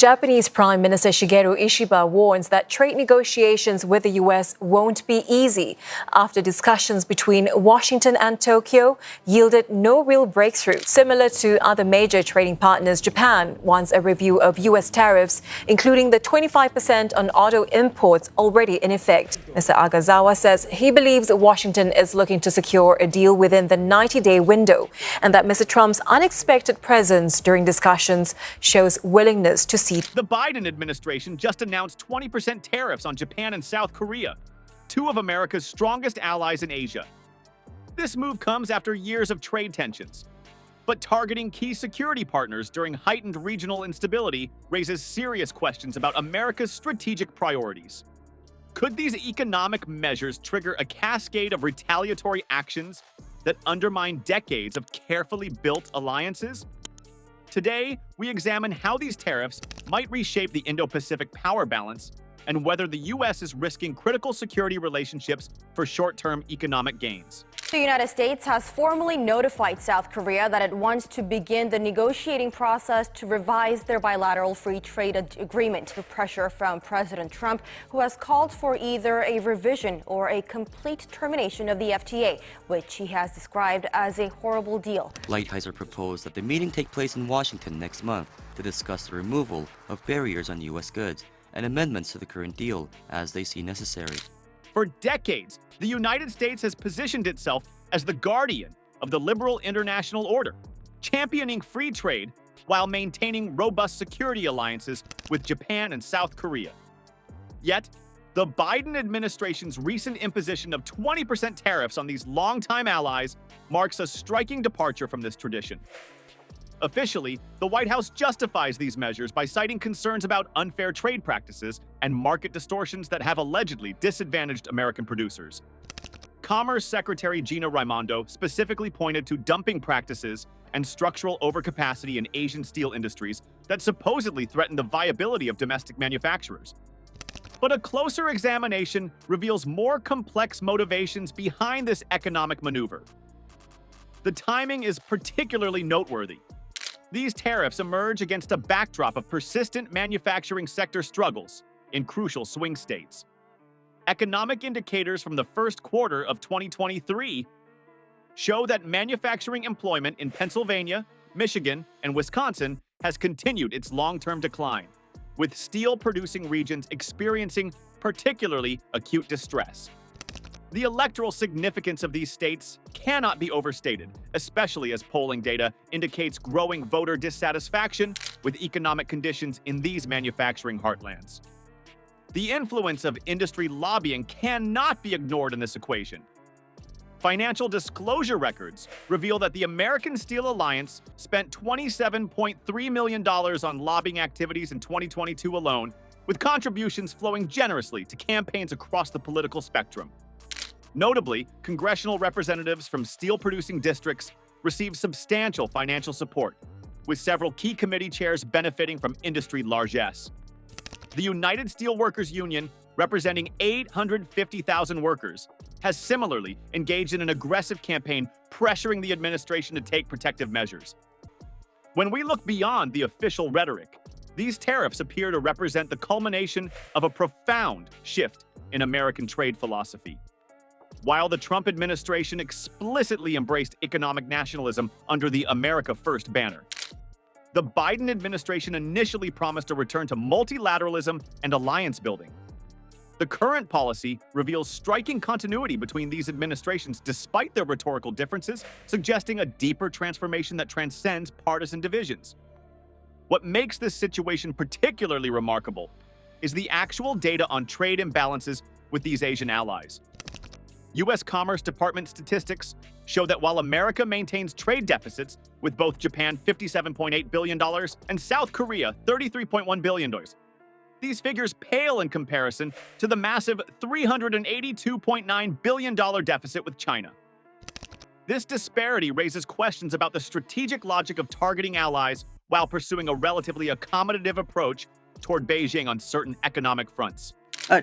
Japanese Prime Minister Shigeru Ishiba warns that trade negotiations with the U.S. won't be easy after discussions between Washington and Tokyo yielded no real breakthrough. Similar to other major trading partners, Japan wants a review of U.S. tariffs, including the 25% on auto imports already in effect. Mr. Agazawa says he believes Washington is looking to secure a deal within the 90-day window, and that Mr. Trump's unexpected presence during discussions shows willingness to see. The Biden administration just announced 20% tariffs on Japan and South Korea, two of America's strongest allies in Asia. This move comes after years of trade tensions. But targeting key security partners during heightened regional instability raises serious questions about America's strategic priorities. Could these economic measures trigger a cascade of retaliatory actions that undermine decades of carefully built alliances? Today, we examine how these tariffs might reshape the Indo-Pacific power balance and whether the U.S. is risking critical security relationships for short-term economic gains. The United States has formally notified South Korea that it wants to begin the negotiating process to revise their bilateral free trade agreement through pressure from President Trump, who has called for either a revision or a complete termination of the FTA, which he has described as a horrible deal. Lighthizer proposed that the meeting take place in Washington next month to discuss the removal of barriers on U.S. goods and amendments to the current deal as they see necessary. For decades, the United States has positioned itself as the guardian of the liberal international order, championing free trade while maintaining robust security alliances with Japan and South Korea. Yet, the Biden administration's recent imposition of 20% tariffs on these longtime allies marks a striking departure from this tradition. Officially, the White House justifies these measures by citing concerns about unfair trade practices and market distortions that have allegedly disadvantaged American producers. Commerce Secretary Gina Raimondo specifically pointed to dumping practices and structural overcapacity in Asian steel industries that supposedly threaten the viability of domestic manufacturers. But a closer examination reveals more complex motivations behind this economic maneuver. The timing is particularly noteworthy. These tariffs emerge against a backdrop of persistent manufacturing sector struggles in crucial swing states. Economic indicators from the first quarter of 2023 show that manufacturing employment in Pennsylvania, Michigan, and Wisconsin has continued its long-term decline, with steel-producing regions experiencing particularly acute distress. The electoral significance of these states cannot be overstated, especially as polling data indicates growing voter dissatisfaction with economic conditions in these manufacturing heartlands. The influence of industry lobbying cannot be ignored in this equation. Financial disclosure records reveal that the American Steel Alliance spent $27.3 million on lobbying activities in 2022 alone, with contributions flowing generously to campaigns across the political spectrum. Notably, congressional representatives from steel-producing districts received substantial financial support, with several key committee chairs benefiting from industry largesse. The United Steelworkers Union, representing 850,000 workers, has similarly engaged in an aggressive campaign pressuring the administration to take protective measures. When we look beyond the official rhetoric, these tariffs appear to represent the culmination of a profound shift in American trade philosophy. While the Trump administration explicitly embraced economic nationalism under the America First banner, the Biden administration initially promised a return to multilateralism and alliance building. The current policy reveals striking continuity between these administrations despite their rhetorical differences, suggesting a deeper transformation that transcends partisan divisions. What makes this situation particularly remarkable is the actual data on trade imbalances with these Asian allies. U.S. Commerce Department statistics show that while America maintains trade deficits with both Japan $57.8 billion and South Korea $33.1 billion, these figures pale in comparison to the massive $382.9 billion deficit with China. This disparity raises questions about the strategic logic of targeting allies while pursuing a relatively accommodative approach toward Beijing on certain economic fronts.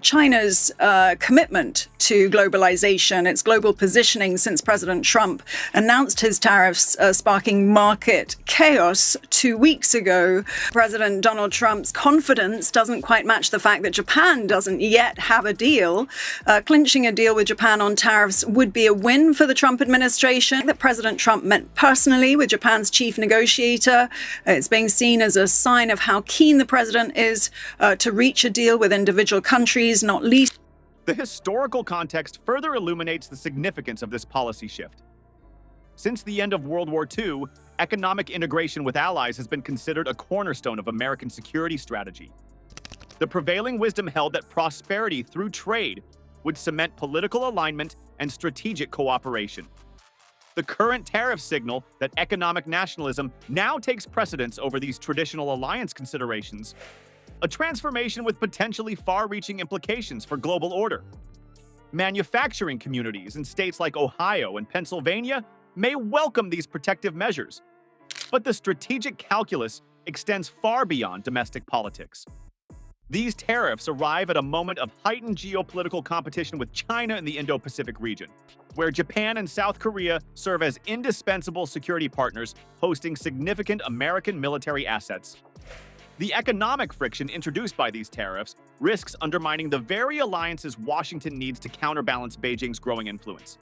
China's commitment to globalization, its global positioning since President Trump announced his tariffs, sparking market chaos 2 weeks ago. President Donald Trump's confidence doesn't quite match the fact that Japan doesn't yet have a deal. Clinching a deal with Japan on tariffs would be a win for the Trump administration that President Trump met personally with Japan's chief negotiator. It's being seen as a sign of how keen the president is to reach a deal with individual countries, not least. The historical context further illuminates the significance of this policy shift. Since the end of World War II, economic integration with allies has been considered a cornerstone of American security strategy. The prevailing wisdom held that prosperity through trade would cement political alignment and strategic cooperation. The current tariffs signal that economic nationalism now takes precedence over these traditional alliance considerations, a transformation with potentially far-reaching implications for global order. Manufacturing communities in states like Ohio and Pennsylvania may welcome these protective measures, but the strategic calculus extends far beyond domestic politics. These tariffs arrive at a moment of heightened geopolitical competition with China in the Indo-Pacific region, where Japan and South Korea serve as indispensable security partners hosting significant American military assets. The economic friction introduced by these tariffs risks undermining the very alliances Washington needs to counterbalance Beijing's growing influence.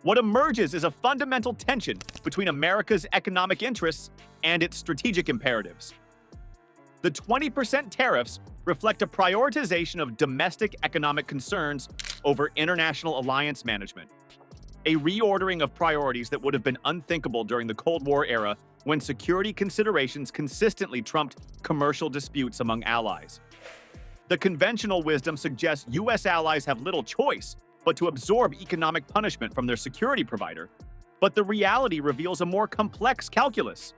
What emerges is a fundamental tension between America's economic interests and its strategic imperatives. The 20% tariffs reflect a prioritization of domestic economic concerns over international alliance management, a reordering of priorities that would have been unthinkable during the Cold War era when security considerations consistently trumped commercial disputes among allies. The conventional wisdom suggests U.S. allies have little choice but to absorb economic punishment from their security provider, but the reality reveals a more complex calculus.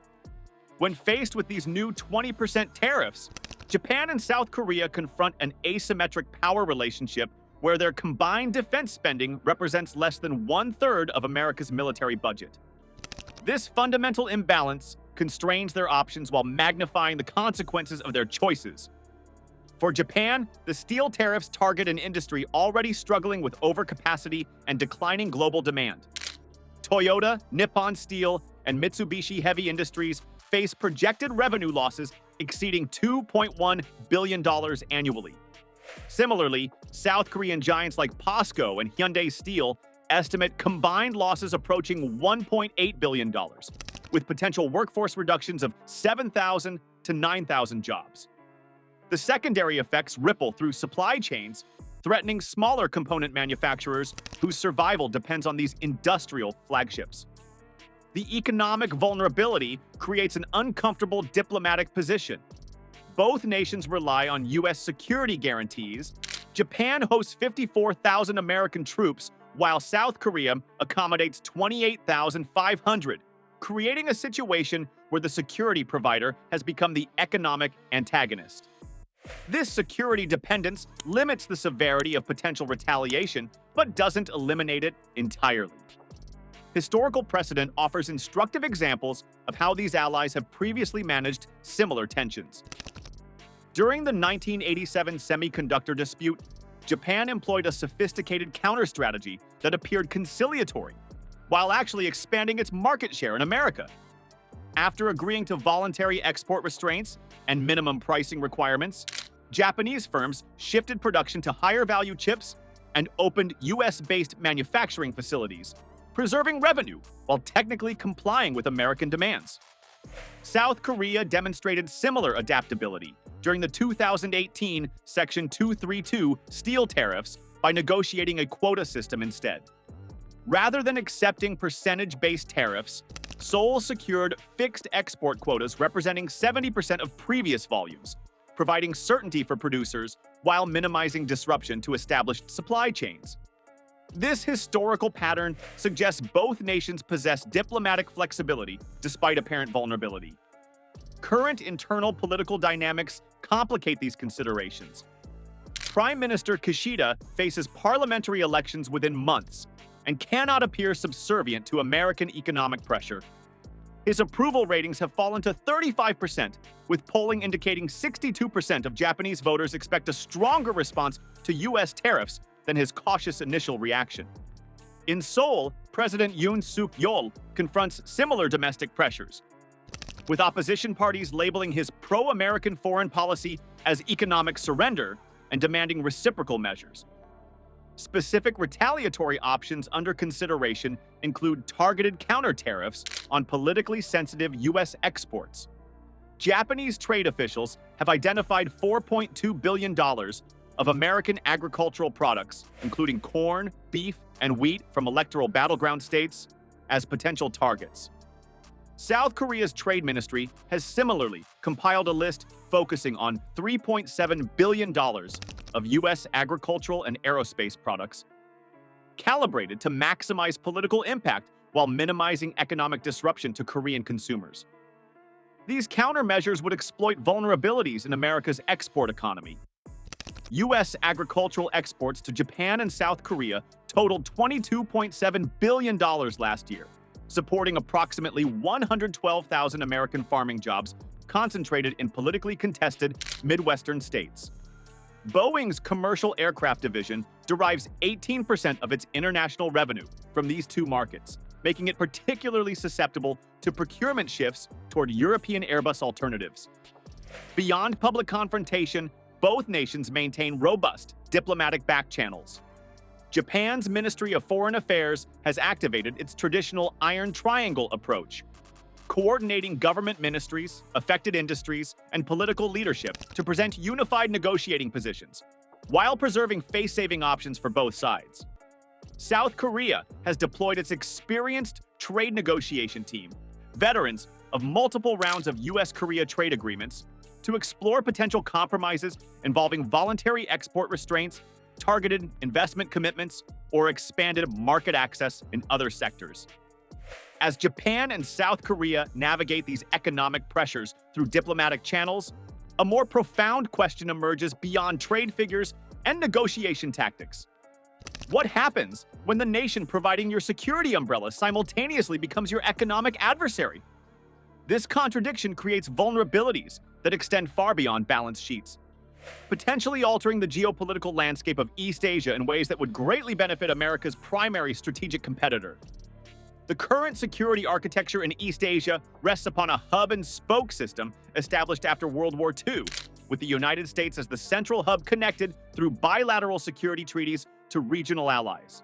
When faced with these new 20% tariffs, Japan and South Korea confront an asymmetric power relationship where their combined defense spending represents less than 1/3 of America's military budget. This fundamental imbalance constrains their options while magnifying the consequences of their choices. For Japan, the steel tariffs target an industry already struggling with overcapacity and declining global demand. Toyota, Nippon Steel, and Mitsubishi Heavy Industries face projected revenue losses exceeding $2.1 billion annually. Similarly, South Korean giants like POSCO and Hyundai Steel estimate combined losses approaching $1.8 billion, with potential workforce reductions of 7,000 to 9,000 jobs. The secondary effects ripple through supply chains, threatening smaller component manufacturers whose survival depends on these industrial flagships. The economic vulnerability creates an uncomfortable diplomatic position. Both nations rely on U.S. security guarantees. Japan hosts 54,000 American troops, while South Korea accommodates 28,500, creating a situation where the security provider has become the economic antagonist. This security dependence limits the severity of potential retaliation, but doesn't eliminate it entirely. Historical precedent offers instructive examples of how these allies have previously managed similar tensions. During the 1987 semiconductor dispute, Japan employed a sophisticated counter-strategy that appeared conciliatory, while actually expanding its market share in America. After agreeing to voluntary export restraints and minimum pricing requirements, Japanese firms shifted production to higher-value chips and opened U.S.-based manufacturing facilities, preserving revenue while technically complying with American demands. South Korea demonstrated similar adaptability during the 2018 Section 232 steel tariffs by negotiating a quota system instead. Rather than accepting percentage-based tariffs, Seoul secured fixed export quotas representing 70% of previous volumes, providing certainty for producers while minimizing disruption to established supply chains. This historical pattern suggests both nations possess diplomatic flexibility despite apparent vulnerability. Current internal political dynamics complicate these considerations. Prime Minister Kishida faces parliamentary elections within months and cannot appear subservient to American economic pressure. his approval ratings have fallen to 35%, with polling indicating 62% of Japanese voters expect a stronger response to U.S. tariffs than his cautious initial reaction. In Seoul, President Yoon Suk-yeol confronts similar domestic pressures, with opposition parties labeling his pro-American foreign policy as economic surrender and demanding reciprocal measures. Specific retaliatory options under consideration include targeted counter-tariffs on politically sensitive U.S. exports. Japanese trade officials have identified $4.2 billion of American agricultural products, including corn, beef, and wheat from electoral battleground states, as potential targets. South Korea's trade ministry has similarly compiled a list focusing on $3.7 billion of U.S. agricultural and aerospace products, calibrated to maximize political impact while minimizing economic disruption to Korean consumers. These countermeasures would exploit vulnerabilities in America's export economy. U.S. agricultural exports to Japan and South Korea totaled $22.7 billion last year, supporting approximately 112,000 American farming jobs concentrated in politically contested Midwestern states. Boeing's commercial aircraft division derives 18% of its international revenue from these two markets, making it particularly susceptible to procurement shifts toward European Airbus alternatives. Beyond public confrontation, both nations maintain robust diplomatic back channels. Japan's Ministry of Foreign Affairs has activated its traditional Iron Triangle approach, coordinating government ministries, affected industries, and political leadership to present unified negotiating positions, while preserving face-saving options for both sides. South Korea has deployed its experienced trade negotiation team, veterans of multiple rounds of U.S.-Korea trade agreements, to explore potential compromises involving voluntary export restraints, targeted investment commitments, or expanded market access in other sectors. As Japan and South Korea navigate these economic pressures through diplomatic channels, a more profound question emerges beyond trade figures and negotiation tactics. What happens when the nation providing your security umbrella simultaneously becomes your economic adversary? This contradiction creates vulnerabilities that extend far beyond balance sheets, potentially altering the geopolitical landscape of East Asia in ways that would greatly benefit America's primary strategic competitor. The current security architecture in East Asia rests upon a hub-and-spoke system established after World War II, with the United States as the central hub connected through bilateral security treaties to regional allies.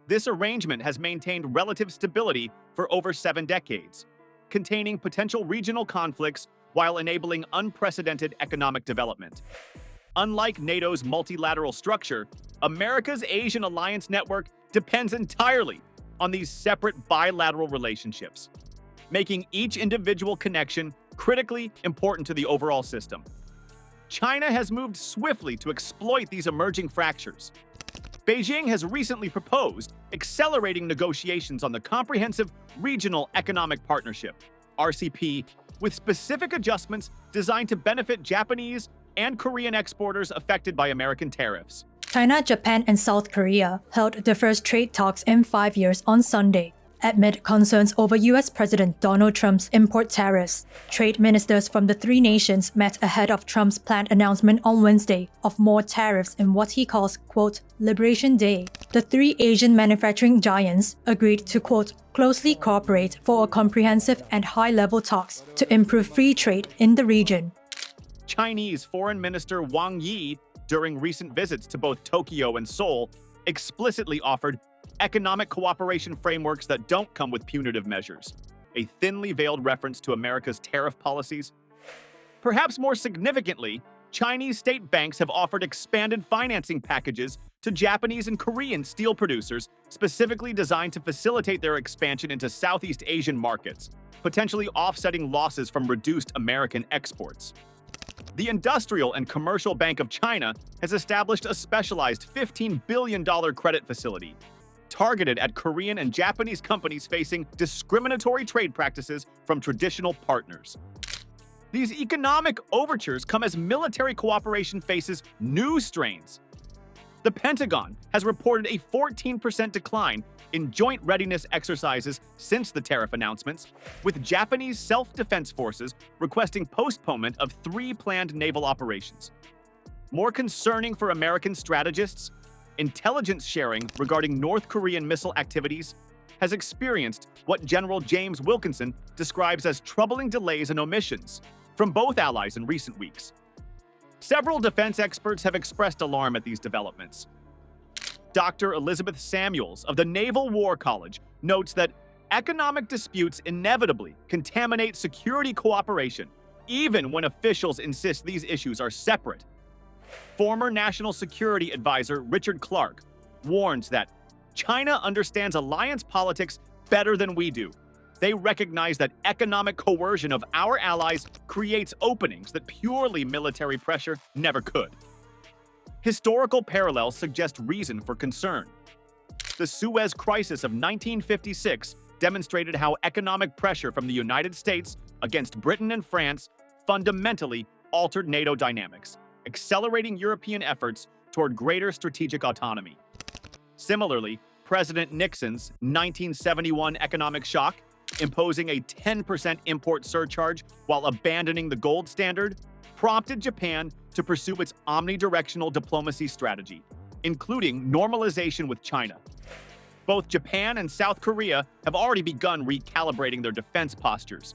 This arrangement has maintained relative stability for over 7 decades, containing potential regional conflicts while enabling unprecedented economic development. Unlike NATO's multilateral structure, America's Asian alliance network depends entirely on these separate bilateral relationships, making each individual connection critically important to the overall system. China has moved swiftly to exploit these emerging fractures. Beijing has recently proposed accelerating negotiations on the Comprehensive Regional Economic Partnership, RCP, with specific adjustments designed to benefit Japanese and Korean exporters affected by American tariffs. China, Japan, and South Korea held their first trade talks in 5 years on Sunday. Amid concerns over US President Donald Trump's import tariffs, trade ministers from the three nations met ahead of Trump's planned announcement on Wednesday of more tariffs in what he calls, quote, Liberation Day. The three Asian manufacturing giants agreed to, quote, closely cooperate for a comprehensive and high-level talks to improve free trade in the region. Chinese Foreign Minister Wang Yi, during recent visits to both Tokyo and Seoul, explicitly offered economic cooperation frameworks that don't come with punitive measures, a thinly veiled reference to America's tariff policies. Perhaps more significantly, Chinese state banks have offered expanded financing packages to Japanese and Korean steel producers specifically designed to facilitate their expansion into Southeast Asian markets, potentially offsetting losses from reduced American exports. The Industrial and Commercial Bank of China has established a specialized $15 billion credit facility targeted at Korean and Japanese companies facing discriminatory trade practices from traditional partners. These economic overtures come as military cooperation faces new strains. The Pentagon has reported a 14% decline in joint readiness exercises since the tariff announcements, with Japanese self-defense forces requesting postponement of 3 planned naval operations. More concerning for American strategists, intelligence sharing regarding North Korean missile activities has experienced what General James Wilkinson describes as troubling delays and omissions from both allies in recent weeks. Several defense experts have expressed alarm at these developments. Dr. Elizabeth Samuels of the Naval War College notes that economic disputes inevitably contaminate security cooperation, even when officials insist these issues are separate. Former National Security Advisor Richard Clarke warns that China understands alliance politics better than we do. They recognize that economic coercion of our allies creates openings that purely military pressure never could. Historical parallels suggest reason for concern. The Suez Crisis of 1956 demonstrated how economic pressure from the United States against Britain and France fundamentally altered NATO dynamics, accelerating European efforts toward greater strategic autonomy. Similarly, President Nixon's 1971 economic shock, imposing a 10% import surcharge while abandoning the gold standard, prompted Japan to pursue its omnidirectional diplomacy strategy, including normalization with China. Both Japan and South Korea have already begun recalibrating their defense postures.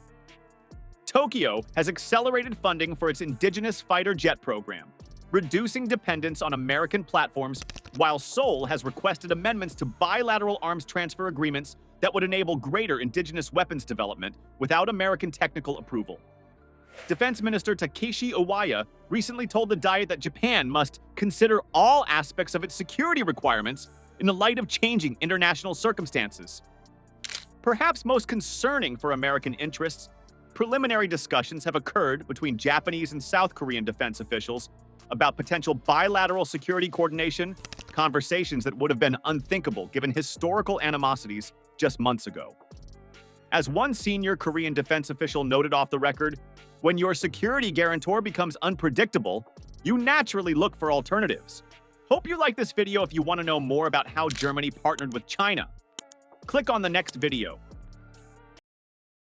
Tokyo has accelerated funding for its indigenous fighter jet program, reducing dependence on American platforms, while Seoul has requested amendments to bilateral arms transfer agreements that would enable greater indigenous weapons development without American technical approval. Defense Minister Takeshi Iwaya recently told the Diet that Japan must consider all aspects of its security requirements in the light of changing international circumstances. Perhaps most concerning for American interests, preliminary discussions have occurred between Japanese and South Korean defense officials about potential bilateral security coordination, conversations that would have been unthinkable given historical animosities just months ago. As one senior Korean defense official noted off the record, when your security guarantor becomes unpredictable, you naturally look for alternatives. Hope you like this video if you want to know more about how Germany partnered with China. Click on the next video.